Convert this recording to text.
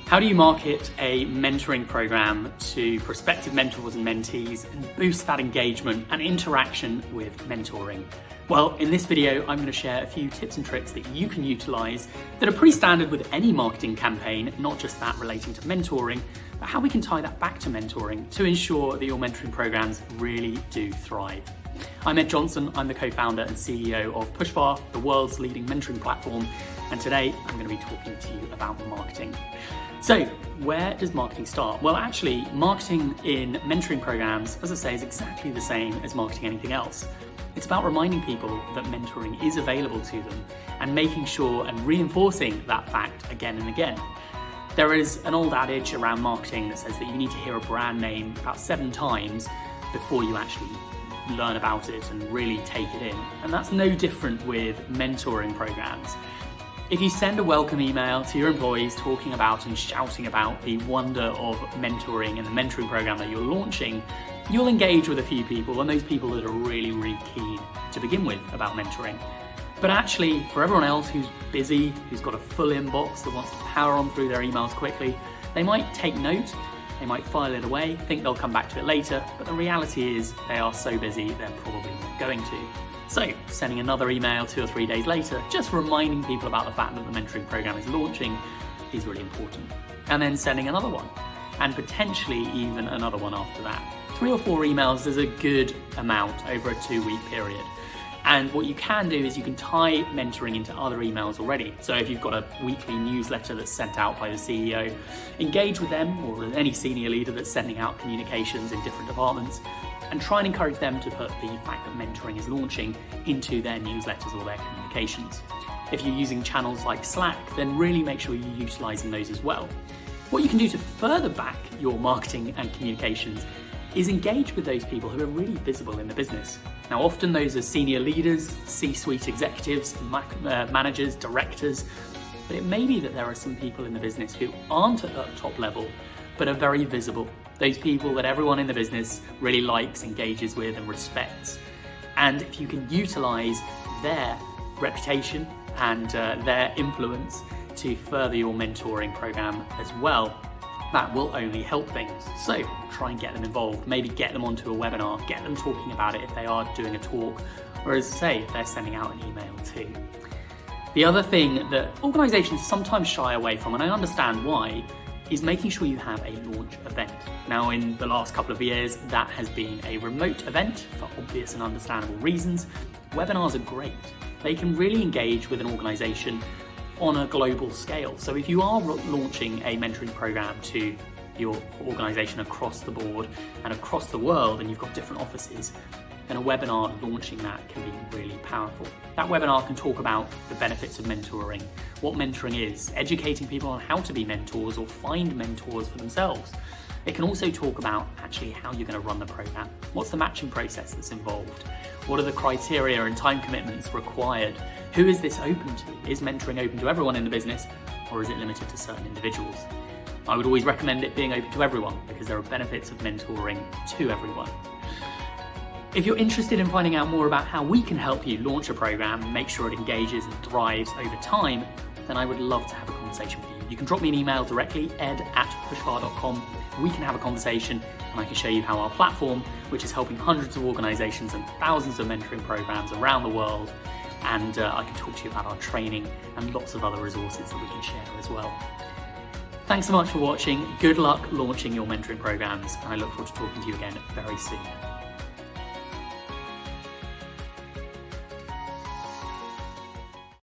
How do you market a mentoring program to prospective mentors and mentees and boost that engagement and interaction with mentoring? Well, in this video, I'm going to share a few tips and tricks that you can utilize that are pretty standard with any marketing campaign, not just that relating to mentoring, but how we can tie that back to mentoring to ensure that your mentoring programs really do thrive. I'm Ed Johnson, I'm the co-founder and CEO of PushFar, the world's leading mentoring platform, and today I'm going to be talking to you about marketing. So, where does marketing start? Well, actually, marketing in mentoring programs, as I say, is exactly the same as marketing anything else. It's about reminding people that mentoring is available to them and making sure and reinforcing that fact again and again. There is an old adage around marketing that says that you need to hear a brand name about 7 times before you actually learn about it and really take it in. And that's no different with mentoring programs. If you send a welcome email to your employees talking about and shouting about the wonder of mentoring and the mentoring program that you're launching, you'll engage with a few people, and those people that are really, really keen to begin with about mentoring. But actually, for everyone else who's busy, who's got a full inbox that wants to power on through their emails quickly, they might take note, they might file it away, think they'll come back to it later, but the reality is they are so busy they're probably not going to. So, sending another email 2 or 3 days later, just reminding people about the fact that the mentoring program is launching is really important. And then sending another one, and potentially even another one after that. 3 or 4 emails is a good amount over a 2-week period. And what you can do is you can tie mentoring into other emails already. So if you've got a weekly newsletter that's sent out by the CEO, engage with them or any senior leader that's sending out communications in different departments, and try and encourage them to put the fact that mentoring is launching into their newsletters or their communications. If you're using channels like Slack, then really make sure you're utilizing those as well. What you can do to further back your marketing and communications is engage with those people who are really visible in the business. Now, often those are senior leaders, C-suite executives, managers, directors, but it may be that there are some people in the business who aren't at that top level, but are very visible. Those people that everyone in the business really likes, engages with, and respects. And if you can utilize their reputation and their influence to further your mentoring program as well, that will only help things. So try and get them involved, maybe get them onto a webinar, get them talking about it if they are doing a talk, or as I say, if they're sending out an email too. The other thing that organizations sometimes shy away from, and I understand why, is making sure you have a launch event. Now, in the last couple of years, that has been a remote event for obvious and understandable reasons. Webinars are great. They can really engage with an organization on a global scale. So if you are launching a mentoring program to your organization across the board and across the world, and you've got different offices, then a webinar launching that can be really powerful. That webinar can talk about the benefits of mentoring, what mentoring is, educating people on how to be mentors or find mentors for themselves. It can also talk about actually how you're going to run the program. What's the matching process that's involved? What are the criteria and time commitments required? Who is this open to? Is mentoring open to everyone in the business, or is it limited to certain individuals? I would always recommend it being open to everyone because there are benefits of mentoring to everyone. If you're interested in finding out more about how we can help you launch a program and make sure it engages and thrives over time, then I would love to have a conversation with you. You can drop me an email directly, ed@pushfar.com. We can have a conversation and I can show you how our platform, which is helping hundreds of organizations and thousands of mentoring programs around the world, and I can talk to you about our training and lots of other resources that we can share as well. Thanks so much for watching. Good luck launching your mentoring programs, and I look forward to talking to you again very soon.